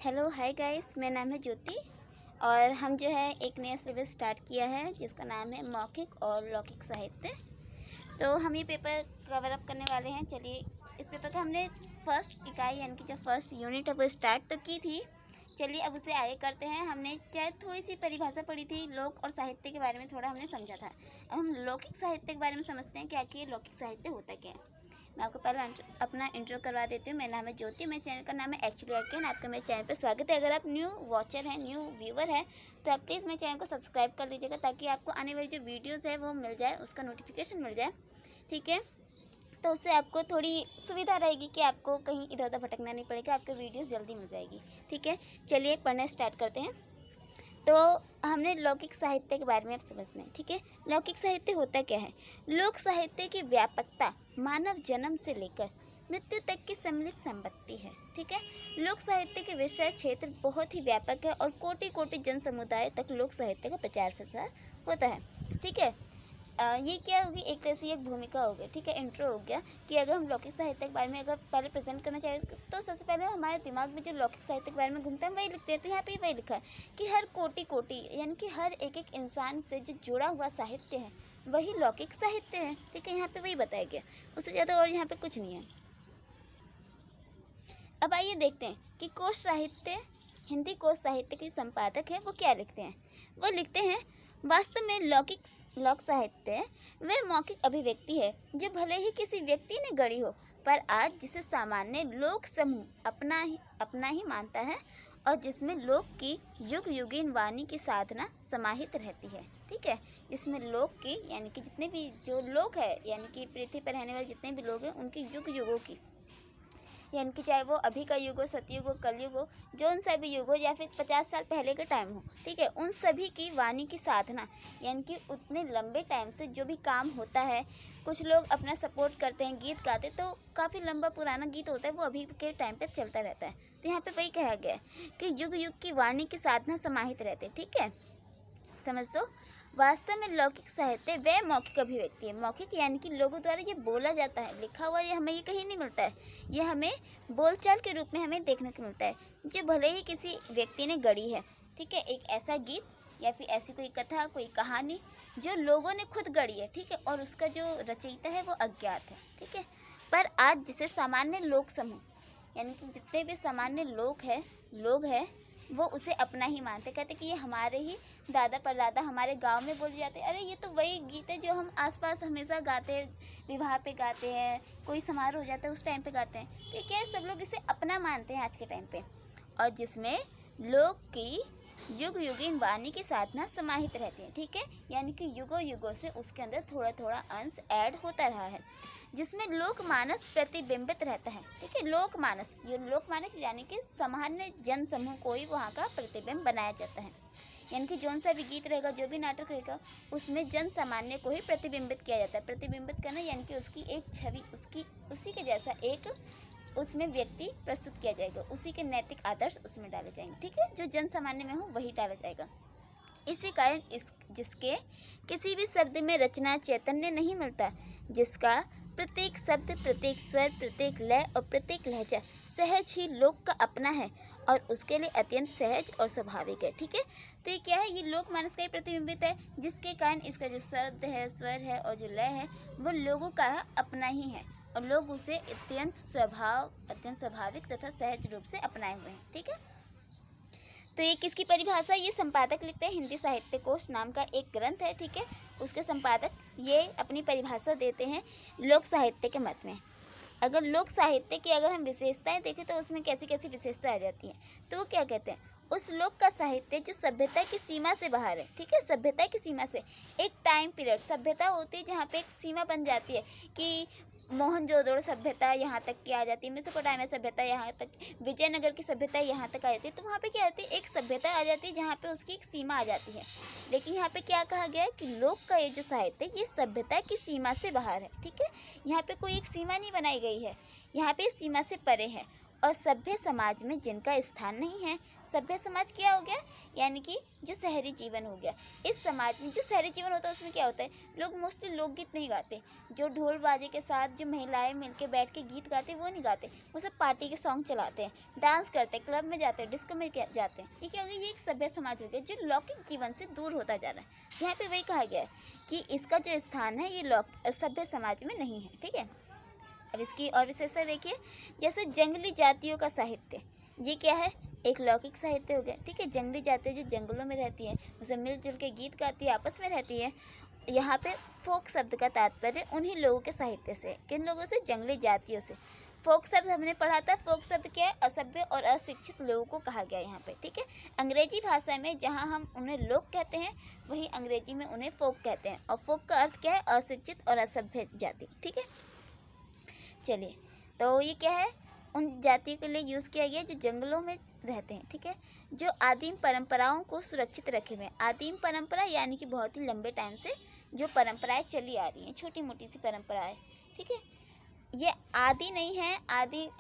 Hello hi guys, मेरा नाम है ज्योति और हम जो है एक नया सिलेबस स्टार्ट किया है जिसका नाम है मौखिक और लौकिक साहित्य। तो हम ये पेपर कवर अप करने वाले हैं। चलिए, इस पेपर का हमने फर्स्ट इकाई यानी कि जो फर्स्ट यूनिट है वो स्टार्ट तो की थी। चलिए अब उसे आगे करते हैं। हमने क्या थोड़ी सी परिभाषा पढ़ी थी, लोक और साहित्य के बारे में थोड़ा हमने समझा था। अब हम लौकिक साहित्य के बारे में समझते हैं कि आखिर लौकिक साहित्य होता क्या है। मैं आपको पहले अपना इंट्रो करवा देती हूँ। मेरा नाम है ज्योति, मेरे चैनल का नाम है एक्चुअली अकेन। आपका मेरे चैनल पर स्वागत है। अगर आप न्यू वॉचर हैं, न्यू व्यूवर है, तो आप प्लीज़ मेरे चैनल को सब्सक्राइब कर लीजिएगा ताकि आपको आने वाली जो वीडियोज़ है वो मिल जाए, उसका नोटिफिकेशन मिल जाए। ठीक है, तो उससे आपको थोड़ी सुविधा रहेगी कि आपको कहीं इधर उधर भटकना नहीं पड़ेगा, आपको वीडियोज़ जल्दी मिल जाएगी। ठीक है, चलिए पढ़ना स्टार्ट करते हैं। तो हमने लौकिक साहित्य के बारे में अब समझना है। ठीक है, लौकिक साहित्य होता क्या है। लोक साहित्य की व्यापकता मानव जन्म से लेकर मृत्यु तक की सम्मिलित संपत्ति है। ठीक है, लोक साहित्य के विषय क्षेत्र बहुत ही व्यापक है और कोटि कोटि जन समुदाय तक लोक साहित्य का प्रचार प्रसार होता है। ठीक है, ये क्या होगी, एक तरह से एक भूमिका हो गई। ठीक है, इंट्रो हो गया कि अगर हम लौकिक साहित्य के बारे में अगर पहले प्रेजेंट करना चाहें तो सबसे पहले हमारे दिमाग में जो लौकिक साहित्य के बारे में घूमता है वही लिखते हैं। तो यहाँ पे वही लिखा है कि हर कोटि कोटि यानी कि हर एक एक इंसान से जो जुड़ा हुआ साहित्य है वही लौकिक साहित्य है। ठीक है, यहाँ पे वही बताया गया, उससे ज़्यादा और यहाँ पे कुछ नहीं है। अब आइए देखते हैं कि कोश साहित्य, हिंदी कोश साहित्य के संपादक है वो क्या लिखते हैं। वो लिखते हैं, वास्तव में लोक साहित्य वह मौखिक अभिव्यक्ति है जो भले ही किसी व्यक्ति ने गढ़ी हो, पर आज जिसे सामान्य लोक समूह अपना ही मानता है और जिसमें लोक की युग युगीन वाणी की साधना समाहित रहती है। ठीक है, जिसमें लोक की यानी कि जितने भी जो लोग है यानी कि पृथ्वी पर रहने वाले जितने भी लोग हैं उनकी युग युगों की, यानी कि चाहे वो अभी का युग हो, सतयुग हो, कलयुग हो, जो उन सभी युग हो या फिर 50 साल पहले का टाइम हो। ठीक है, उन सभी की वाणी की साधना यानी कि उतने लंबे टाइम से जो भी काम होता है, कुछ लोग अपना सपोर्ट करते हैं, गीत गाते, तो काफ़ी लंबा पुराना गीत होता है वो अभी के टाइम पर चलता रहता है। तो यहाँ पे वही कहा गया है कि युग युग की वाणी की साधना समाहित रहते। ठीक है, समझ दो। वास्तव में लौकिक साहित्य वह मौखिक अभिव्यक्ति है। मौखिक यानी कि लोगों द्वारा ये बोला जाता है, लिखा हुआ ये हमें ये कहीं नहीं मिलता है, ये हमें बोलचाल के रूप में हमें देखने को मिलता है, जो भले ही किसी व्यक्ति ने गढ़ी है। ठीक है, एक ऐसा गीत या फिर ऐसी कोई कथा, कोई कहानी जो लोगों ने खुद गढ़ी है। ठीक है, और उसका जो रचयिता है वो अज्ञात है। ठीक है, पर आज जिसे सामान्य लोक समूह यानी कि जितने भी सामान्य लोग हैं वो उसे अपना ही मानते, कहते कि ये हमारे ही दादा परदादा हमारे गांव में बोले जाते हैं। अरे ये तो वही गीत है जो हम आसपास हमेशा गाते हैं, विवाह पे गाते हैं, कोई समारोह हो जाता है उस टाइम पे गाते हैं। तो क्या है, सब लोग इसे अपना मानते हैं आज के टाइम पे, और जिसमें लोग की युग युगीन वाणी की साधना समाहित रहती है। ठीक है, यानी कि युगों युगों से उसके अंदर थोड़ा थोड़ा अंश ऐड होता रहा है, जिसमें लोकमानस प्रतिबिंबित रहता है। ठीक है, लोकमानस, ये लोकमानस यानी कि सामान्य जन समूह को ही वहाँ का प्रतिबिंब बनाया जाता है। यानी कि जौन सा भी गीत रहेगा, जो भी नाटक रहेगा, उसमें जन सामान्य को ही प्रतिबिंबित किया जाता है। प्रतिबिंबित करना यानी कि उसकी एक छवि, उसी के जैसा एक उसमें व्यक्ति प्रस्तुत किया जाएगा, उसी के नैतिक आदर्श उसमें डाले जाएंगे। ठीक है, जो जन सामान्य में हो वही डाला जाएगा। इसी कारण जिसके किसी भी शब्द में रचना चैतन्य नहीं मिलता, जिसका प्रत्येक शब्द, प्रत्येक स्वर, प्रत्येक लय और प्रत्येक लहजा सहज ही लोक का अपना है और उसके लिए अत्यंत सहज और स्वाभाविक है। ठीक है, तो ये क्या है, ये लोक मानस का ही प्रतिबिंबित है, जिसके कारण इसका जो शब्द है, स्वर है और जो लय है वो लोगों का अपना ही है और लोग उसे अत्यंत स्वाभाविक तथा सहज रूप से अपनाए हुए हैं। ठीक है, तो ये किसकी परिभाषा, ये संपादक लिखते हैं, हिंदी साहित्य कोश नाम का एक ग्रंथ है। ठीक है, उसके संपादक ये अपनी परिभाषा देते हैं लोक साहित्य के मत में। अगर लोक साहित्य की अगर हम विशेषताएं देखें तो उसमें कैसी कैसी विशेषता आ जाती हैं। तो वो क्या कहते हैं, उस लोक का साहित्य जो सभ्यता की सीमा से बाहर है। ठीक है, सभ्यता की सीमा से, एक टाइम पीरियड सभ्यता होती है जहाँ पे एक सीमा बन जाती है कि मोहनजोदड़ो सभ्यता यहाँ तक की आ जाती है, मेसोपोटामिया सभ्यता यहाँ तक, विजयनगर की सभ्यता यहाँ तक आ जाती है। तो वहाँ पे क्या होती है, एक सभ्यता आ जाती है जहाँ पे उसकी एक सीमा आ जाती है। लेकिन यहाँ पे क्या कहा गया है कि लोक का ये जो साहित्य ये सभ्यता की सीमा से बाहर है। ठीक है, यहाँ पे कोई एक सीमा नहीं बनाई गई है, यहाँ पे सीमा से परे है और सभ्य समाज में जिनका स्थान नहीं है। सभ्य समाज क्या हो गया, यानी कि जो शहरी जीवन हो गया। इस समाज में जो शहरी जीवन होता है उसमें क्या होता है, लोग मोस्टली लोकगीत नहीं गाते, जो ढोल बाजे के साथ जो महिलाएं मिलके बैठ के गीत गाते हैं वो नहीं गाते, वो सब पार्टी के सॉन्ग चलाते हैं, डांस करते हैं, क्लब में जाते हैं, डिस्को में जाते हैं। ये क्या हो गया, ये एक सभ्य समाज हो गया जो लौकिक जीवन से दूर होता जा रहा है। यहाँ पे वही कहा गया है कि इसका जो स्थान है ये सभ्य समाज में नहीं है। ठीक है, अब इसकी और विशेषता देखिए, जैसे जंगली जातियों का साहित्य, ये क्या है, एक लौकिक साहित्य हो गया। ठीक है, जंगली जातियाँ जो जंगलों में रहती है, उसे मिलजुल के गीत गाती है, आपस में रहती है। यहाँ पे फोक शब्द का तात्पर्य उन्हीं लोगों के साहित्य से, किन लोगों से, जंगली जातियों से। फोक शब्द हमने पढ़ा था, फोक शब्द क्या है, असभ्य और अशिक्षित लोगों को कहा गया यहाँ पे। ठीक है, अंग्रेजी भाषा में जहाँ हम उन्हें लोग कहते हैं, वहीं अंग्रेजी में उन्हें फोक कहते हैं, और फोक का अर्थ क्या है, अशिक्षित और असभ्य जाति। ठीक है, चलिए, तो ये क्या है, उन जातियों के लिए यूज़ किया गया जो जंगलों में रहते हैं। ठीक है, जो आदिम परंपराओं को सुरक्षित रखे हुए। आदिम परंपरा यानी कि बहुत ही लंबे टाइम से जो परंपराएं चली आ रही हैं, छोटी मोटी सी परंपराएं। ठीक है, ये आदि नहीं है,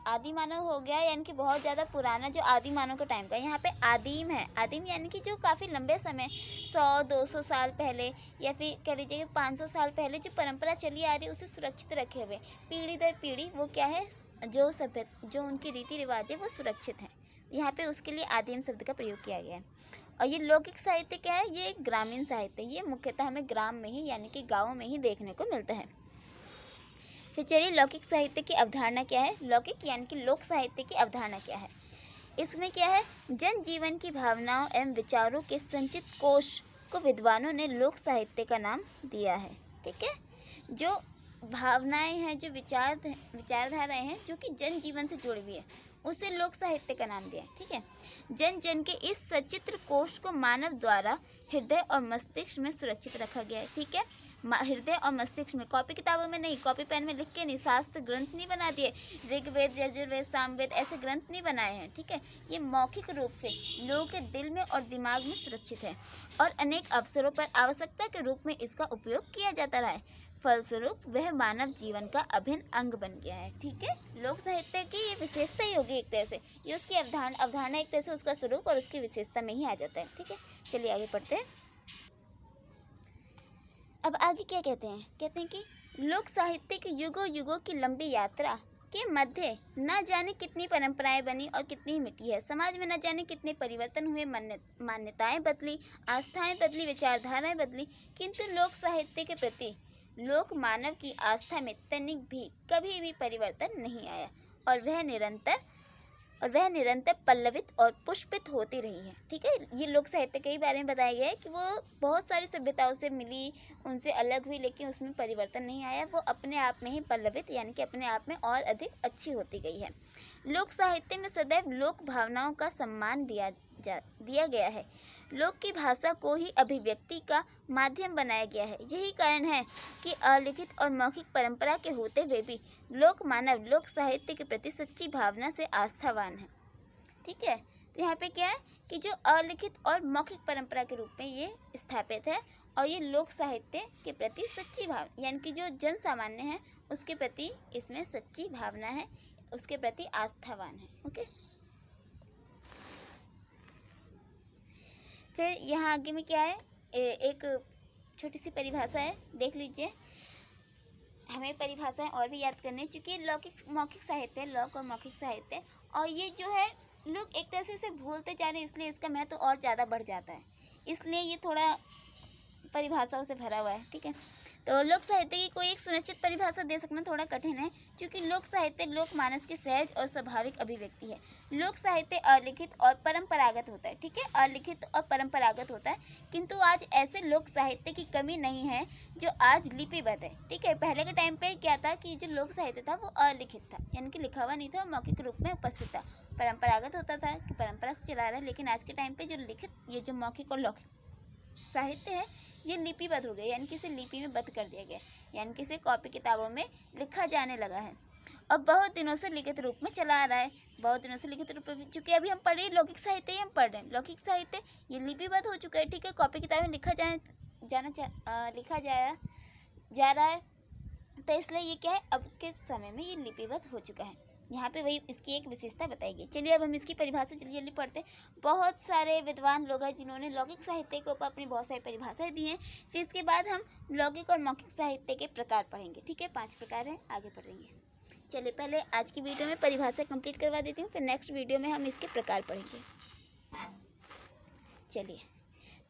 आदि मानव हो गया, यानी कि बहुत ज़्यादा पुराना जो आदि मानव का टाइम का। यहाँ पे आदिम है, आदिम यानी कि जो काफ़ी लंबे समय 100-200 साल पहले, या फिर कह लीजिए 500 साल पहले जो परंपरा चली आ रही है उसे सुरक्षित रखे हुए, पीढ़ी दर पीढ़ी वो क्या है, जो सभ्य जो उनकी रीति रिवाज है वो सुरक्षित हैं। यहाँ पे उसके लिए आदिम शब्द का प्रयोग किया गया है। और ये लौकिक साहित्य क्या है, ये एक ग्रामीण साहित्य, ये मुख्यतः हमें ग्राम में ही यानी कि गाँव में ही देखने को मिलता है। फिर चलिए, लौकिक साहित्य की अवधारणा क्या है। लौकिक यानी कि लोक साहित्य की अवधारणा क्या है। इसमें क्या है, जन जीवन की भावनाओं एवं विचारों के संचित कोश को विद्वानों ने लोक साहित्य का नाम दिया है। ठीक है, जो भावनाएं हैं, जो विचारधाराएं हैं जो कि जन जीवन से जुड़ी हुई है, उसे लोक साहित्य का नाम दिया है। ठीक है, जन जन के इस सचित्र कोश को मानव द्वारा हृदय और मस्तिष्क में सुरक्षित रखा गया है। ठीक है, हृदय और मस्तिष्क में, कॉपी किताबों में नहीं, कॉपी पेन में लिख के नहीं, शास्त्र ग्रंथ नहीं बना दिए, ऋग्वेद यजुर्वेद सामवेद ऐसे ग्रंथ नहीं बनाए हैं। ठीक है, ये मौखिक रूप से लोगों के दिल में और दिमाग में सुरक्षित है और अनेक अवसरों पर आवश्यकता के रूप में इसका उपयोग किया जाता रहा है। फलस्वरूप वह मानव जीवन का अभिन्न अंग बन गया है। ठीक है, लोक साहित्य की ये विशेषता ही होगी एक तरह से, ये उसकी अवधारणा एक तरह से उसका स्वरूप और उसकी विशेषता में ही आ जाता है। ठीक है, चलिए आगे पढ़ते हैं। अब आगे क्या कहते हैं कि लोक साहित्य की युगों युगों की लंबी यात्रा के मध्य न जाने कितनी परंपराएं बनी और कितनी मिटी है। समाज में न जाने कितने परिवर्तन हुए, मान्यताएं बदली, आस्थाएं बदली, विचारधाराएं बदली, किंतु लोक साहित्य के प्रति लोक मानव की आस्था में तनिक भी कभी भी परिवर्तन नहीं आया और वह निरंतर पल्लवित और पुष्पित होती रही है। ठीक है, ये लोक साहित्य के बारे में बताया गया है कि वो बहुत सारी सभ्यताओं से मिली, उनसे अलग हुई, लेकिन उसमें परिवर्तन नहीं आया, वो अपने आप में ही पल्लवित यानी कि अपने आप में और अधिक अच्छी होती गई है। लोक साहित्य में सदैव लोक भावनाओं का सम्मान दिया गया है। लोक की भाषा को ही अभिव्यक्ति का माध्यम बनाया गया है। यही कारण है कि अलिखित और मौखिक परंपरा के होते हुए भी लोक मानव लोक साहित्य के प्रति सच्ची भावना से आस्थावान है। ठीक है, तो यहाँ पे क्या है कि जो अलिखित और मौखिक परंपरा के रूप में ये स्थापित है और ये लोक साहित्य के प्रति सच्ची भाव यानी कि जो जन सामान्य है उसके प्रति इसमें सच्ची भावना है, उसके प्रति आस्थावान है। ओके, फिर यहाँ आगे में क्या है, एक छोटी सी परिभाषा है, देख लीजिए। हमें परिभाषाएं और भी याद करनी है क्योंकि मौखिक साहित्य, लौक और मौखिक साहित्य, और ये जो है लोग एक तरह से इसे भूलते जा रहे हैं, इसलिए इसका महत्व और ज़्यादा बढ़ जाता है, इसलिए ये थोड़ा परिभाषाओं से भरा हुआ है। ठीक है, तो लोक साहित्य की कोई एक सुनिश्चित परिभाषा दे सकना थोड़ा कठिन है क्योंकि लोक साहित्य लोक मानस की सहज और स्वाभाविक अभिव्यक्ति है। लोक साहित्य अलिखित और परंपरागत होता है। ठीक है, अलिखित और परंपरागत होता है, किंतु आज ऐसे लोक साहित्य की कमी नहीं है जो आज लिपिबद्ध है। ठीक है, पहले के टाइम पे क्या था कि जो लोक साहित्य था वो अलिखित था, यानी कि लिखा हुआ नहीं था, मौखिक रूप में उपस्थित था। परंपरागत होता था कि परंपरा से चला रहा है, लेकिन आज के टाइम पे जो लिखित, ये जो मौखिक और लौकिक साहित्य है ये लिपिबद्ध हो गया, यानी कि इसे लिपि में बद्ध कर दिया गया, यानी कि इसे कॉपी किताबों में लिखा जाने लगा है और बहुत दिनों से लिखित रूप में चला आ रहा है। बहुत दिनों से लिखित रूप में, चूँकि अभी हम पढ़ रहे हैं लौकिक साहित्य ही हम पढ़ रहे हैं, लौकिक साहित्य ये लिपिबद्ध हो चुका है। ठीक है, कॉपी किताबें में लिखा जा रहा है, तो इसलिए ये क्या है, अब के समय में ये लिपिबद्ध हो चुका है। यहाँ पे वही इसकी एक विशेषता बताई गई। चलिए अब हम इसकी परिभाषा जल्दी जल्दी पढ़ते हैं। बहुत सारे विद्वान लोग हैं जिन्होंने लौकिक साहित्य के ऊपर अपनी बहुत सारी परिभाषाएं दी हैं। फिर इसके बाद हम लौकिक और मौखिक साहित्य के प्रकार पढ़ेंगे। ठीक है, 5 प्रकार हैं, आगे पढ़ेंगे। चलिए पहले आज की वीडियो में परिभाषा कंप्लीट करवा देती हूँ, फिर नेक्स्ट वीडियो में हम इसके प्रकार पढ़ेंगे। चलिए,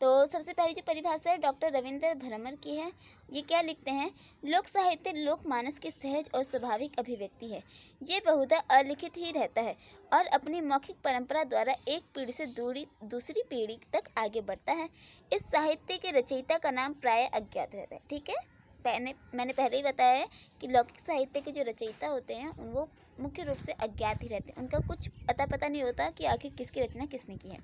तो सबसे पहली जो परिभाषा है डॉक्टर रविंद्र भ्रमर की है। ये क्या लिखते हैं? लोक साहित्य लोकमानस की सहज और स्वाभाविक अभिव्यक्ति है। ये बहुधा अलिखित ही रहता है और अपनी मौखिक परंपरा द्वारा एक पीढ़ी से दूसरी पीढ़ी तक आगे बढ़ता है। इस साहित्य के रचयिता का नाम प्रायः अज्ञात रहता है। ठीक है, मैंने पहले ही बताया है कि लौकिक साहित्य के जो रचयिता होते हैं वो मुख्य रूप से अज्ञात ही रहते हैं। उनका कुछ पता नहीं होता कि आखिर किसकी रचना किसने की है।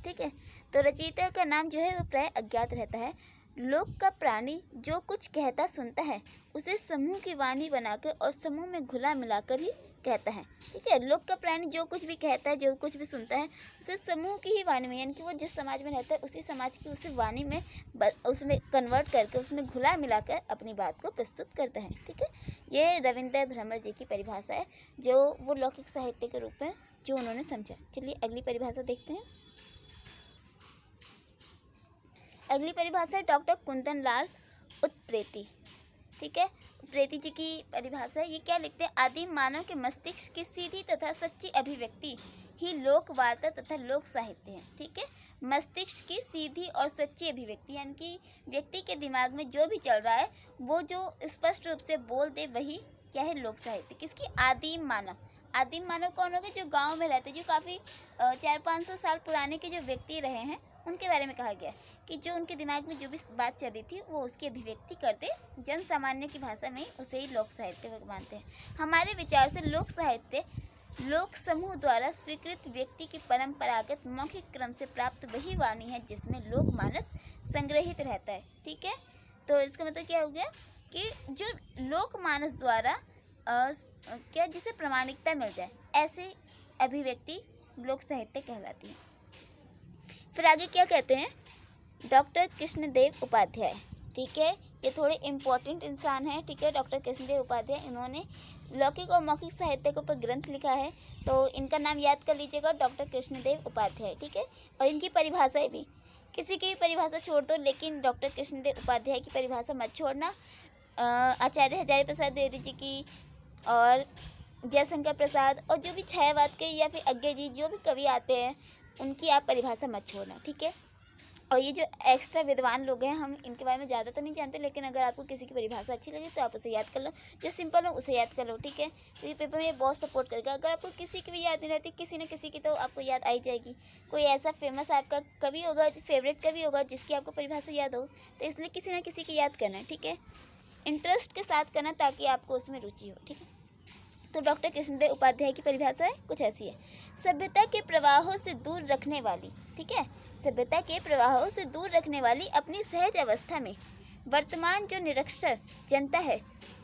ठीक है, तो रचयिता का नाम जो है वो प्राय अज्ञात रहता है। लोक का प्राणी जो कुछ कहता सुनता है उसे समूह की वाणी बनाकर और समूह में घुला मिलाकर ही कहता है। ठीक है, लोक का प्राणी जो कुछ भी कहता है, जो कुछ भी सुनता है, उसे समूह की ही वाणी में, यानी कि वो जिस समाज में रहता है उसी समाज की उसी वाणी में उसमें कन्वर्ट करके उसमें घुला मिलाकर अपनी बात को प्रस्तुत करता है। ठीक है, ये रविंद्र भ्रमर जी की परिभाषा है जो वो लौकिक साहित्य के रूप में जो उन्होंने समझा। चलिए अगली परिभाषा देखते हैं। अगली परिभाषा है डॉक्टर कुंदन लाल उत्प्रेती। ठीक है, उत्प्रेती जी की परिभाषा है। ये क्या लिखते हैं? आदिम मानव के मस्तिष्क की सीधी तथा सच्ची अभिव्यक्ति ही लोक वार्ता तथा लोक साहित्य है। ठीक है, मस्तिष्क की सीधी और सच्ची अभिव्यक्ति, यानी कि व्यक्ति के दिमाग में जो भी चल रहा है वो जो स्पष्ट रूप से बोल दे वही क्या है? लोक साहित्य। किसकी? आदिम मानव। आदिम मानव कौन होगा? जो गाँव में रहते, जो काफ़ी 400-500 साल पुराने के जो व्यक्ति रहे हैं उनके बारे में कहा गया है कि जो उनके दिमाग में जो भी बात चल रही थी वो उसकी अभिव्यक्ति करते, जन सामान्य की भाषा में उसे ही लोक साहित्य मानते हैं। हमारे विचार से लोक साहित्य लोक समूह द्वारा स्वीकृत व्यक्ति की परंपरागत मौखिक क्रम से प्राप्त वही वाणी है जिसमें लोक मानस संग्रहित रहता है। ठीक है, तो इसका मतलब क्या हो गया कि जो लोक मानस द्वारा क्या जिसे प्रामाणिकता मिल जाए ऐसे अभिव्यक्ति लोक साहित्य कहलाती है। फिर आगे क्या कहते हैं? डॉक्टर कृष्णदेव उपाध्याय। ठीक है, ये थोड़े इम्पोर्टेंट इंसान हैं। ठीक है, डॉक्टर कृष्णदेव उपाध्याय, इन्होंने लौकिक और मौखिक साहित्य के ऊपर ग्रंथ लिखा है, तो इनका नाम याद कर लीजिएगा, डॉक्टर कृष्णदेव उपाध्याय। ठीक है, और इनकी परिभाषाएं भी, किसी की भी परिभाषा छोड़ दो लेकिन डॉक्टर कृष्णदेव उपाध्याय की परिभाषा मत छोड़ना। आचार्य हजारी प्रसाद द्विवेदी जी की और जयशंकर प्रसाद और जो भी छायावाद के या फिर अज्ञे जी जो भी कवि आते हैं उनकी आप परिभाषा मत छोड़ना। ठीक है, और ये जो एक्स्ट्रा विद्वान लोग हैं हम इनके बारे में ज़्यादा तो नहीं जानते, लेकिन अगर आपको किसी की परिभाषा अच्छी लगे तो आप उसे याद कर लो, जो सिंपल हो उसे याद कर लो। ठीक है, तो ये पेपर में बहुत सपोर्ट करेगा। अगर आपको किसी की भी याद नहीं रहती, किसी न किसी की तो आपको याद आई जाएगी। कोई ऐसा फेमस आपका कवि होगा, फेवरेट कवि होगा जिसकी आपको परिभाषा याद हो, तो इसलिए किसी न किसी की याद करना है। ठीक है, इंटरेस्ट के साथ करना ताकि आपको उसमें रुचि हो। ठीक है, तो डॉक्टर कृष्णदेव उपाध्याय की परिभाषा है कुछ ऐसी है। सभ्यता के प्रवाहों से दूर रखने वाली। ठीक है, सभ्यता के प्रवाहों से दूर रखने वाली अपनी सहज अवस्था में वर्तमान जो निरक्षर जनता है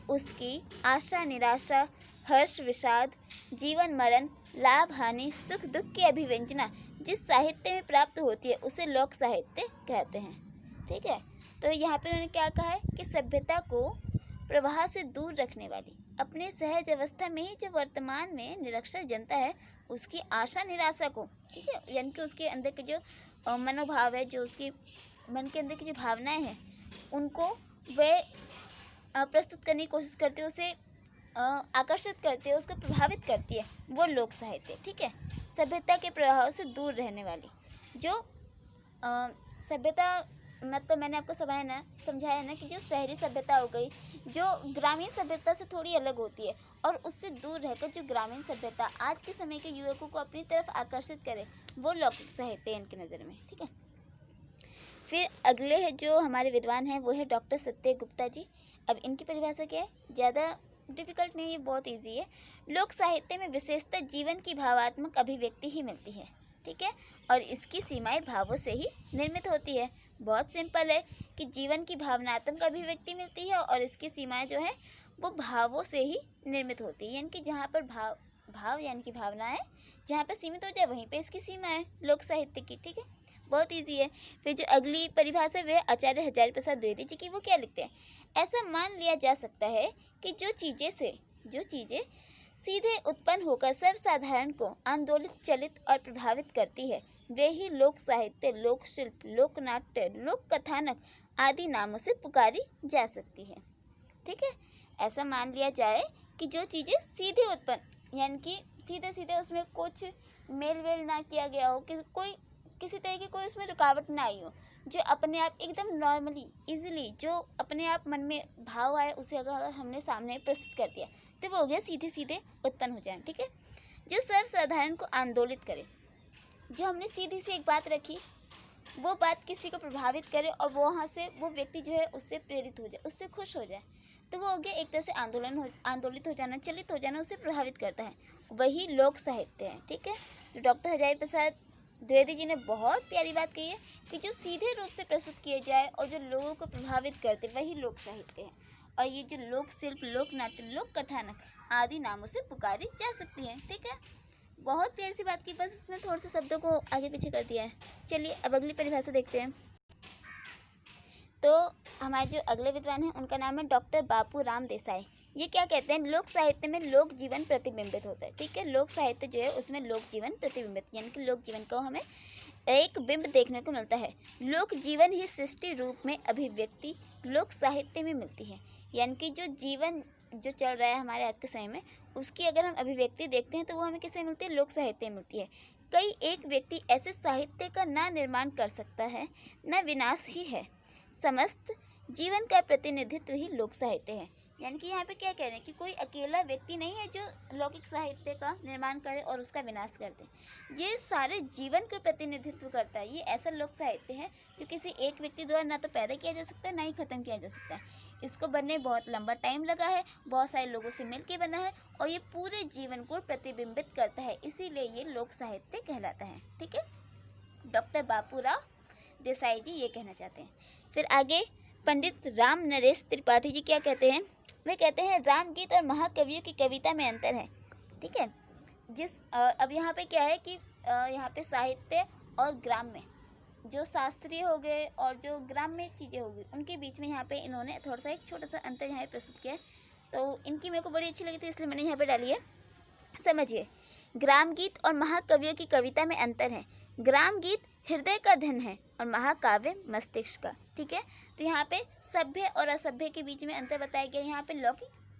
उसकी आशा निराशा, हर्ष विषाद, जीवन मरण, लाभ हानि, सुख दुख की अभिव्यंजना जिस साहित्य में प्राप्त होती है उसे लोक साहित्य कहते हैं। ठीक है, तो यहाँ पे उन्होंने क्या कहा है कि सभ्यता को प्रवाह से दूर रखने वाली, अपने सहज अवस्था में ही जो वर्तमान में निरक्षर जनता है उसकी आशा निराशा को, ठीक है, यानी कि उसके अंदर के जो मनोभाव है, जो उसकी मन के अंदर की जो भावनाएं हैं उनको वह प्रस्तुत करने की कोशिश करती है, उसे आकर्षित करती है, उसको प्रभावित करती है, वो लोक साहित्य। ठीक है, सभ्यता के प्रभाव से दूर रहने वाली जो सभ्यता, मतलब मैंने आपको समझाया ना कि जो शहरी सभ्यता हो गई, जो ग्रामीण सभ्यता से थोड़ी अलग होती है और उससे दूर रहकर जो ग्रामीण सभ्यता आज के समय के युवकों को अपनी तरफ आकर्षित करे, वो लौकिक साहित्य है इनकी नज़र में। ठीक है, फिर अगले है जो हमारे विद्वान हैं वो है डॉक्टर सत्य गुप्ता जी। अब इनकी परिभाषा क्या है? ज़्यादा डिफिकल्ट नहीं है, बहुत ईजी है। लोक साहित्य में विशेषतः जीवन की भावात्मक अभिव्यक्ति ही मिलती है। ठीक है, और इसकी सीमाएं भावों से ही निर्मित होती है। बहुत सिंपल है कि जीवन की भावनात्मक अभिव्यक्ति मिलती है और इसकी सीमाएं जो है वो भावों से ही निर्मित होती है, यानी कि जहाँ पर भाव यानी कि भावनाएं जहाँ पर सीमित हो जाए वहीं पे इसकी सीमा है लोक साहित्य की। ठीक है, बहुत ईजी है। फिर जो अगली परिभाषा वह आचार्य हजारी प्रसाद द्विवेदी जी की, वो क्या लिखते हैं? ऐसा मान लिया जा सकता है कि जो चीज़ें सीधे उत्पन्न होकर सर्वसाधारण को आंदोलित, चलित और प्रभावित करती है, वे ही लोक साहित्य, लोक शिल्प, लोक नाट्य, लोक कथानक आदि नामों से पुकारी जा सकती है। ठीक है, ऐसा मान लिया जाए कि जो चीज़ें सीधे उत्पन्न, यानी कि सीधे सीधे उसमें कुछ मेल वेल ना किया गया हो, कि कोई किसी तरह की कोई उसमें रुकावट ना आई हो, जो अपने आप एकदम नॉर्मली इजीली जो अपने आप मन में भाव आए उसे अगर हमने सामने प्रस्तुत कर दिया तो वो हो गया सीधे सीधे उत्पन्न हो जाए। ठीक है, जो सर्वसाधारण को आंदोलित करे, जो हमने सीधी सी एक बात रखी, वो बात किसी को प्रभावित करे और वो वहाँ से वो व्यक्ति जो है उससे प्रेरित हो जाए, उससे खुश हो जाए, तो वो हो गया एक तरह से आंदोलित हो जाना, चलित हो जाना, उसे प्रभावित करता है, वही लोक साहित्य है। ठीक है, तो डॉक्टर हजारी प्रसाद द्विवेदी जी ने बहुत प्यारी बात कही है कि जो सीधे रूप से प्रस्तुत किए जाए और जो लोगों को प्रभावित करते वही लोक साहित्य है, और ये जो लोक शिल्प, लोक नाट्य, लोक कथानक आदि नामों से पुकारी जा सकती है। ठीक है, बहुत प्यारी सी बात की, बस इसमें थोड़े से शब्दों को आगे पीछे कर दिया है। चलिए अब अगली परिभाषा देखते हैं। तो हमारे जो अगले विद्वान हैं उनका नाम है डॉक्टर बापू राम देसाई। ये क्या कहते हैं, लोक साहित्य में लोक जीवन प्रतिबिंबित होता है। ठीक है, लोक साहित्य जो है उसमें लोक जीवन प्रतिबिंबित, यानी कि लोक जीवन को हमें एक बिंब देखने को मिलता है। लोक जीवन ही सृष्टि रूप में अभिव्यक्ति लोक साहित्य में मिलती है, यानी कि जो जीवन जो चल रहा है हमारे आज के समय में उसकी अगर हम अभिव्यक्ति देखते हैं तो वो हमें किससे मिलती है, लोक साहित्य में मिलती है। कई एक व्यक्ति ऐसे साहित्य का ना निर्माण कर सकता है न विनाश ही है, समस्त जीवन का प्रतिनिधित्व ही लोक साहित्य है। यानी कि यहाँ पे क्या कह रहे हैं कि कोई अकेला व्यक्ति नहीं है जो लौकिक साहित्य का निर्माण करे और उसका विनाश कर दे, ये सारे जीवन का प्रतिनिधित्व करता है। ये ऐसा लोक साहित्य है जो किसी एक व्यक्ति द्वारा ना तो पैदा किया जा सकता है ना ही ख़त्म किया जा सकता है। इसको बनने में बहुत लंबा टाइम लगा है, बहुत सारे लोगों से मिल के बना है और ये पूरे जीवन को प्रतिबिंबित करता है, इसीलिए ये लोक साहित्य कहलाता है। ठीक है, डॉक्टर बापूराव देसाई जी ये कहना चाहते हैं। फिर आगे पंडित राम नरेश त्रिपाठी जी क्या कहते हैं, वे कहते हैं रामगीत और महाकवियों की कविता में अंतर है। ठीक है, अब यहाँ पे क्या है कि यहाँ पे साहित्य और ग्राम्य, जो शास्त्रीय हो गए और जो ग्राम्य चीज़ें हो गई, उनके बीच में यहाँ पे इन्होंने थोड़ा सा एक छोटा सा अंतर यहाँ पे प्रस्तुत किया है। तो इनकी मेरे को बड़ी अच्छी लगी थी इसलिए मैंने यहाँ पे डाली है। समझिए, ग्राम गीत और महाकवियों की कविता में अंतर है। ग्राम गीत हृदय का धन है और महाकाव्य मस्तिष्क का। ठीक है, तो यहाँ पे सभ्य और असभ्य के बीच में अंतर बताया गया। यहाँ पे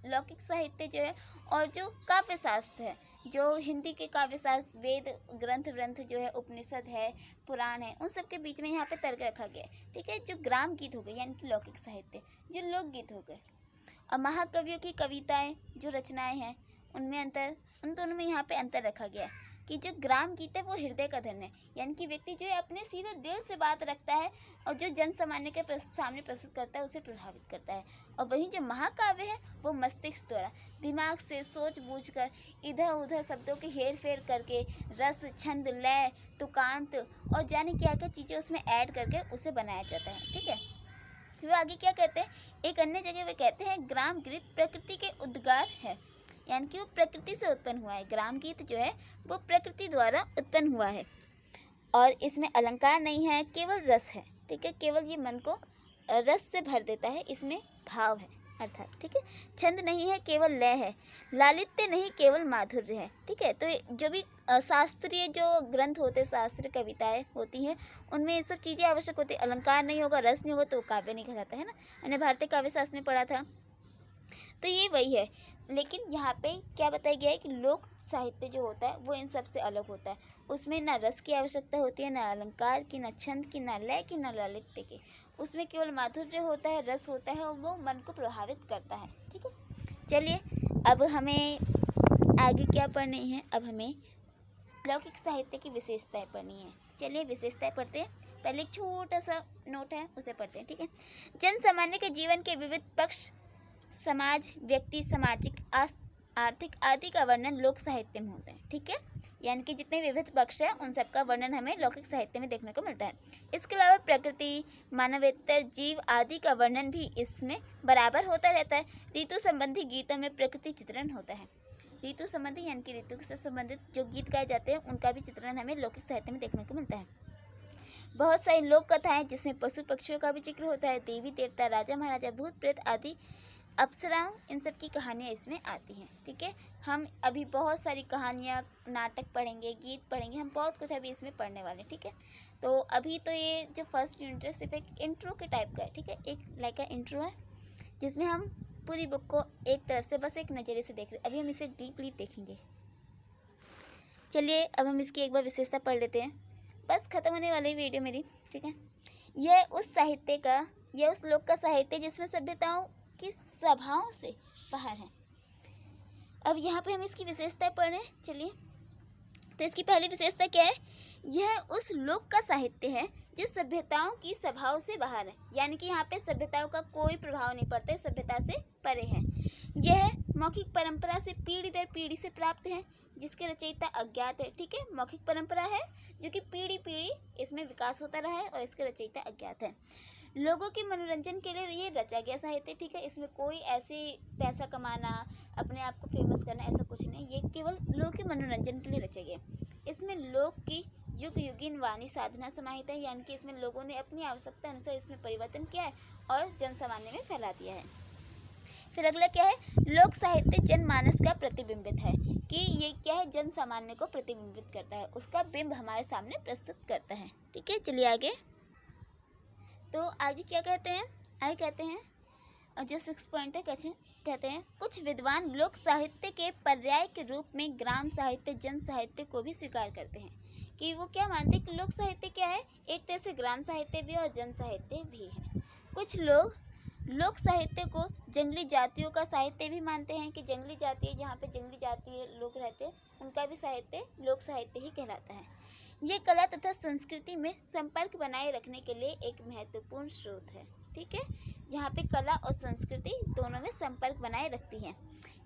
लौकिक साहित्य जो है और जो काव्य शास्त्र है, जो हिंदी के काव्य शास्त्र, वेद ग्रंथ जो है, उपनिषद है, पुराण है, उन सब के बीच में यहाँ पे तर्क रखा गया है। ठीक है, जो ग्राम गीत हो गए यानी कि लौकिक साहित्य, जो लोकगीत हो गए, और महाकवियों की कविताएं जो रचनाएं हैं उनमें अंतर, उन दोनों में यहाँ पे अंतर रखा गया है कि जो ग्राम गीत है वो हृदय का धन है, यानी कि व्यक्ति जो है अपने सीधे दिल से बात रखता है और जो जन सामान्य के सामने प्रस्तुत करता है उसे प्रभावित करता है। और वहीं जो महाकाव्य है वो मस्तिष्क द्वारा दिमाग से सोच बूझ कर इधर उधर शब्दों की हेर फेर करके रस, छंद, लय, तुकांत और जाने क्या क्या चीज़ें उसमें ऐड करके उसे बनाया जाता है। ठीक है, फिर आगे क्या कहते हैं, एक अन्य जगह वे कहते हैं ग्राम गीत प्रकृति के उद्गार है, यानी कि वो प्रकृति से उत्पन्न हुआ है। ग्राम गीत जो है वो प्रकृति द्वारा उत्पन्न हुआ है और इसमें अलंकार नहीं है, केवल रस है। ठीक है, केवल ये मन को रस से भर देता है, इसमें भाव है अर्थात। ठीक है, छंद नहीं है, केवल लय है, लालित्य नहीं, केवल माधुर्य है। ठीक है, तो जो भी शास्त्रीय जो ग्रंथ होते, शास्त्रीय कविताएं होती हैं, उनमें ये सब चीज़ें आवश्यक होती है। अलंकार नहीं होगा, रस नहीं होगा तो काव्य नहीं कहलाता है ना, मैंने भारतीय काव्य शास्त्र में पढ़ा था। तो ये वही है, लेकिन यहाँ पे क्या बताया गया है कि लोक साहित्य जो होता है वो इन सब से अलग होता है। उसमें ना रस की आवश्यकता होती है, ना अलंकार की, ना छंद की, ना लय की, ना लालित्य की। उसमें केवल माधुर्य होता है, रस होता है और वो मन को प्रभावित करता है। ठीक है, चलिए अब हमें आगे क्या पढ़नी है, अब हमें लौकिक साहित्य की विशेषताएं पढ़नी है। चलिए विशेषताएं पढ़ते हैं। पहले एक छोटा सा नोट है उसे पढ़ते हैं। ठीक है, जन सामान्य के जीवन के विविध पक्ष, समाज, व्यक्ति, सामाजिक, आर्थिक आदि का वर्णन लोक साहित्य में होता है। ठीक है, यानी कि जितने विविध पक्ष हैं उन सब का वर्णन हमें लौकिक साहित्य में देखने को मिलता है। इसके अलावा प्रकृति, मानवेतर, जीव आदि का वर्णन भी इसमें बराबर होता रहता है। ऋतु संबंधी गीतों में प्रकृति चित्रण होता है। ऋतु संबंधी यानी कि ऋतु से संबंधित जो गीत गाए जाते हैं उनका भी चित्रण हमें लौकिक साहित्य में देखने को मिलता है। बहुत सारी लोक कथाएं जिसमें पशु पक्षियों का भी जिक्र होता है, देवी देवता, राजा महाराजा, भूत प्रेत आदि अप्सराओं, इन सब की कहानियाँ इसमें आती हैं। ठीक है, हम अभी बहुत सारी कहानियाँ, नाटक पढ़ेंगे, गीत पढ़ेंगे, हम बहुत कुछ अभी इसमें पढ़ने वाले हैं। ठीक है, तो अभी तो ये जो फर्स्ट यूनिट है सिर्फ एक इंट्रो के टाइप का है। ठीक है, एक लाइक इंट्रो है जिसमें हम पूरी बुक को एक तरफ से बस एक नज़रिए से देख रहे हैं। अभी हम इसे डीपली देखेंगे। चलिए अब हम इसकी एक बार विशेषता पढ़ लेते हैं। बस ख़त्म होने वाली वीडियो मेरी। ठीक है, यह उस लोक का साहित्य जिसमें सभ्यताओं की सभाओं से बाहर है। अब यहाँ पे हम इसकी विशेषता पढ़ रहे हैं। चलिए, तो इसकी पहली विशेषता क्या है? यह उस लोक का साहित्य है जो सभ्यताओं की सभाओं से बाहर है, यानी कि यहाँ पे सभ्यताओं का कोई प्रभाव नहीं पड़ता है, सभ्यता से परे है। यह मौखिक परंपरा से पीढ़ी दर पीढ़ी से प्राप्त है, जिसके रचयिता अज्ञात है। ठीक है, मौखिक परंपरा है जो कि पीढ़ी पीढ़ी इसमें विकास होता रहा है और इसके रचयिता अज्ञात है। लोगों के मनोरंजन के लिए ये रचा गया साहित्य। ठीक है, इसमें कोई ऐसे पैसा कमाना, अपने आप को फेमस करना, ऐसा कुछ नहीं, ये केवल लोगों के मनोरंजन के लिए रचा गया। इसमें लोक की युग युगीन वाणी साधना समाहित है, यानी कि इसमें लोगों ने अपनी आवश्यकता अनुसार इसमें परिवर्तन किया है और जन सामान्य में फैला दिया है। फिर अगला क्या है? लोक साहित्य जनमानस का प्रतिबिंबित है, कि ये क्या है? जन सामान्य को प्रतिबिंबित करता है, उसका बिंब हमारे सामने प्रस्तुत करता है। ठीक है, चलिए आगे। तो आगे क्या कहते हैं? आगे कहते हैं, और जो 6 पॉइंट है, कहते हैं कुछ विद्वान लोक साहित्य के पर्याय के रूप में ग्राम साहित्य, जन साहित्य को भी स्वीकार करते हैं। कि वो क्या मानते हैं कि लोक साहित्य क्या है? एक तरह से ग्राम साहित्य भी और जन साहित्य भी है। कुछ लोग लोक साहित्य को जंगली जातियों का साहित्य भी मानते हैं, कि जंगली जाति, जहाँ पे जंगली जाति लोग रहते हैं, उनका भी साहित्य लोक साहित्य ही कहलाता है। ये कला तथा संस्कृति में संपर्क बनाए रखने के लिए एक महत्वपूर्ण स्रोत है। ठीक है, जहाँ पे कला और संस्कृति दोनों में संपर्क बनाए रखती है।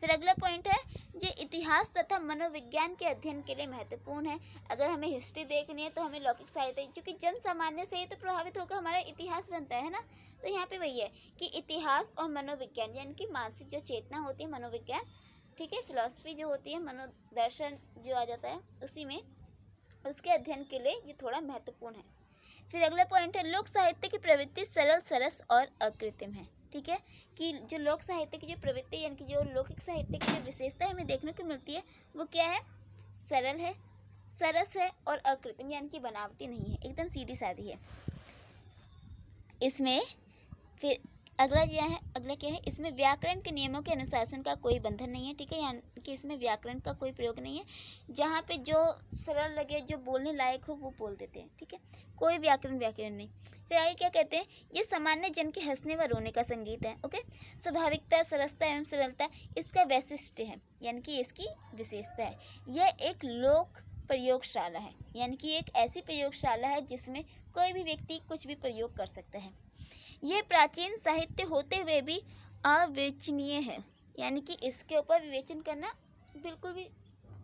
फिर अगला पॉइंट है, ये इतिहास तथा मनोविज्ञान के अध्ययन के लिए महत्वपूर्ण है। अगर हमें हिस्ट्री देखनी है तो हमें लौकिक साहित्य, क्योंकि जन सामान्य से ही तो प्रभावित होकर हमारा इतिहास बनता है ना। तो यहाँ पे वही है कि इतिहास और मनोविज्ञान, यानी कि मानसिक जो चेतना होती है, मनोविज्ञान, ठीक है, फिलॉसफी जो होती है, मनोदर्शन जो आ जाता है उसी में, उसके अध्ययन के लिए ये थोड़ा महत्वपूर्ण है। फिर अगला पॉइंट है, लोक साहित्य की प्रवृत्ति सरल, सरस और अकृत्रिम है। ठीक है, कि जो लोक साहित्य की जो प्रवृत्ति, यानी कि जो लौकिक साहित्य की जो विशेषता हमें देखने को मिलती है, वो क्या है? सरल है, सरस है और अकृत्रिम, यानी कि बनावटी नहीं है, एकदम सीधी सादी है इसमें। फिर अगला क्या है? इसमें व्याकरण के नियमों के अनुशासन का कोई बंधन नहीं है। ठीक है, यानी कि इसमें व्याकरण का कोई प्रयोग नहीं है, जहाँ पे जो सरल लगे, जो बोलने लायक हो, वो बोल देते हैं। ठीक है, कोई व्याकरण नहीं। फिर आगे क्या कहते हैं? ये सामान्य जन के हंसने व रोने का संगीत है। ओके, स्वाभाविकता, सरसता एवं सरलता इसका वैशिष्ट है, यानी कि इसकी विशेषता है। यह एक लोक प्रयोगशाला है, यानी कि एक ऐसी प्रयोगशाला है जिसमें कोई भी व्यक्ति कुछ भी प्रयोग कर सकता है। यह प्राचीन साहित्य होते हुए भी अविवेचनीय है, यानी कि इसके ऊपर विवेचन करना बिल्कुल भी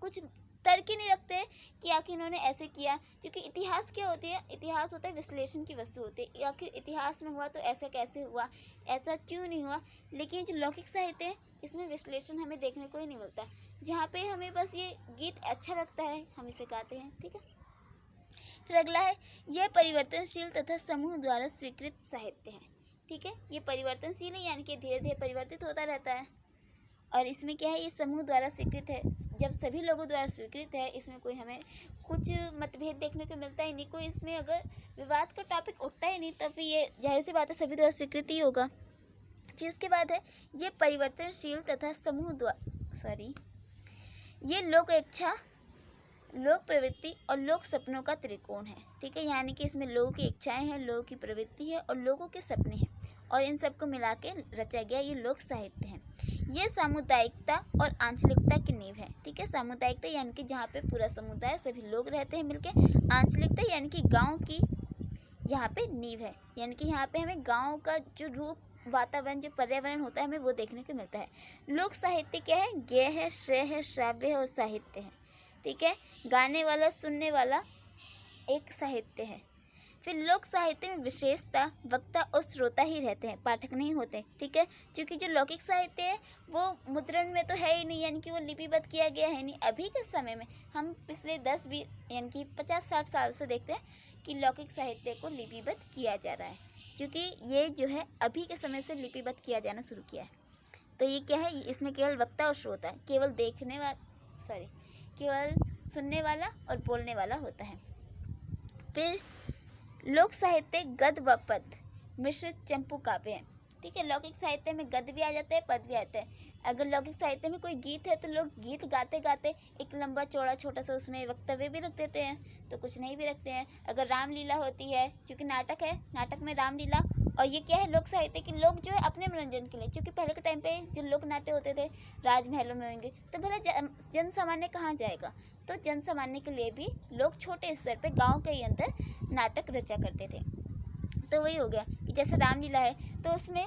कुछ तर्क ही नहीं रखते हैं कि आखिर इन्होंने ऐसे किया। क्योंकि इतिहास क्या होती है? इतिहास होता है विश्लेषण की वस्तु होती है, आखिर इतिहास में हुआ तो ऐसा कैसे हुआ, ऐसा क्यों नहीं हुआ। लेकिन जो लौकिक साहित्य है, इसमें विश्लेषण हमें देखने को ही नहीं मिलता, जहाँ पे हमें बस ये गीत अच्छा लगता है, हम इसे गाते हैं। ठीक है, फिर अगला है, यह परिवर्तनशील तथा समूह द्वारा स्वीकृत साहित्य है। ठीक है, ये परिवर्तनशील है, यानी कि धीरे धीरे परिवर्तित होता रहता है। और इसमें क्या है? ये समूह द्वारा स्वीकृत है, जब सभी लोगों द्वारा स्वीकृत है, इसमें कोई हमें कुछ मतभेद देखने को मिलता ही नहीं, कोई इसमें अगर विवाद का टॉपिक उठता ही नहीं, तब ये जाहिर सी बात है सभी द्वारा स्वीकृत ही होगा। फिर इसके बाद है, ये परिवर्तनशील तथा ये लोक इच्छा, लोक प्रवृत्ति और लोक सपनों का त्रिकोण है। ठीक है, यानी कि इसमें लोगों की इच्छाएं हैं, लोगों की प्रवृत्ति है और लोगों के सपने हैं, और इन सबको मिला के रचा गया ये लोक साहित्य है। ये सामुदायिकता और आंचलिकता की नींव है। ठीक है, सामुदायिकता यानी कि जहाँ पे पूरा समुदाय, सभी लोग रहते हैं मिलके। आंचलिकता यानी कि गाँव की यहाँ पे नींव है, यानी कि यहाँ पे हमें गाँव का जो रूप, वातावरण, जो पर्यावरण होता है, हमें वो देखने को मिलता है। लोक साहित्य क्या है? गेय है, श्रेय है, श्राव्य है और साहित्य है। ठीक है, गाने वाला, सुनने वाला एक साहित्य है। फिर लोक साहित्य में विशेषता वक्ता और श्रोता ही रहते हैं, पाठक नहीं होते। ठीक है, क्योंकि जो लौकिक साहित्य है वो मुद्रण में तो है ही नहीं, यानी कि वो लिपिबद्ध किया गया है नहीं। अभी के समय में हम पिछले 10-20 यानी कि 50-60 साल से देखते हैं कि लौकिक साहित्य को लिपिबद्ध किया जा रहा है, क्योंकि ये जो है अभी के समय से लिपिबद्ध किया जाना शुरू किया है। तो ये क्या है, इसमें केवल वक्ता और श्रोता है, केवल केवल सुनने वाला और बोलने वाला होता है। फिर लोक साहित्य गद्य व पद मिश्रित चंपू काव्य है। ठीक है, लौकिक साहित्य में गद्य भी आ जाता है, पद भी आता है। अगर लौकिक साहित्य में कोई गीत है तो लोग गीत गाते गाते एक लंबा चौड़ा छोटा सा उसमें वक्तव्य भी रख देते हैं, तो कुछ नहीं भी रखते हैं। अगर रामलीला होती है, क्योंकि नाटक है, नाटक में रामलीला, और ये क्या है, लोक साहित्य के लोग जो है अपने मनोरंजन के लिए, क्योंकि पहले के टाइम पे जो लोक नाट्य होते थे राजमहलों में होंगे, तो भला जन सामान्य कहाँ जाएगा, तो जन सामान्य के लिए भी लोग छोटे स्तर पे गाँव के अंदर नाटक रचा करते थे। तो वही हो गया कि जैसे रामलीला है तो उसमें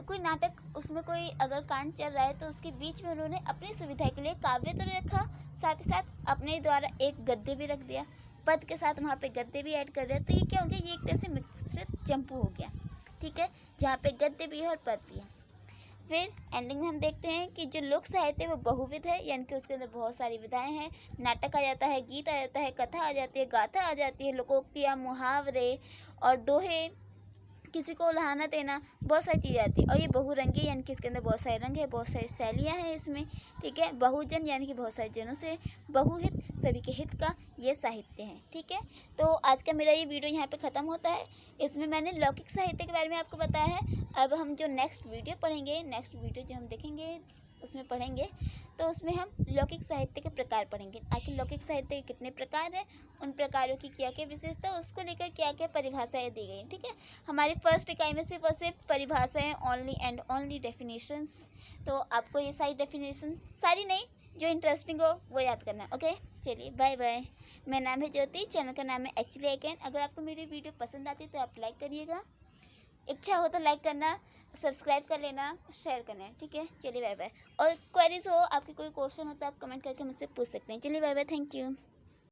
कोई नाटक, उसमें कोई अगर कांड चल रहा है तो उसके बीच में उन्होंने अपनी सुविधा के लिए काव्य तो रखा, साथ ही साथ अपने द्वारा एक गद्य भी रख दिया, पद के साथ वहाँ पे गद्य भी ऐड कर दिया। तो ये क्या हो गया, ये एक तरह से मिश्रित चंपू हो गया। ठीक है, जहाँ पे गद्य भी है और पद भी है। फिर एंडिंग में हम देखते हैं कि जो लोक साहित्य है वो बहुविध है, यानी कि उसके अंदर बहुत सारी विधाएं हैं। नाटक आ जाता है, गीत आ जाता है, कथा आ जाती है, गाथा आ जाती है, लोकोक्तियाँ, मुहावरे और दोहे, किसी को उल्हाना देना, बहुत सारी चीज़ें आती है। और ये बहुरंगी, यानी कि इसके अंदर बहुत सारे रंग है, बहुत सारी शैलियाँ हैं इसमें। ठीक है, बहुजन यानी कि बहुत सारे जनों से, बहुहित सभी के हित का ये साहित्य है। ठीक है, तो आज का मेरा ये वीडियो यहाँ पे ख़त्म होता है। इसमें मैंने लौकिक साहित्य के बारे में आपको बताया है। अब हम जो नेक्स्ट वीडियो पढ़ेंगे, नेक्स्ट वीडियो जो हम देखेंगे उसमें पढ़ेंगे, तो उसमें हम लौकिक साहित्य के प्रकार पढ़ेंगे। आखिर लौकिक साहित्य के कितने प्रकार हैं, उन प्रकारों की क्या क्या विशेषता, उसको लेकर क्या क्या परिभाषाएं दी गई। ठीक है, हमारी फर्स्ट इकाई में सिर्फ और सिर्फ परिभाषाएं, ओनली एंड ओनली डेफिनेशंस। तो आपको ये सारी डेफिनेशंस, सारी नहीं, जो इंटरेस्टिंग हो वो याद करना। ओके, चलिए बाय बाय। मेरा नाम है ज्योति, चैनल का नाम है एक्चुअली अगेन। अगर आपको मेरी वीडियो पसंद आती है तो आप लाइक करिएगा, इच्छा हो तो लाइक करना, सब्सक्राइब कर लेना, शेयर करना। ठीक है, चलिए बाय बाय। और क्वेरीज हो, आपकी कोई क्वेश्चन हो तो आप कमेंट करके मुझसे पूछ सकते हैं। चलिए बाय बाय, थैंक यू।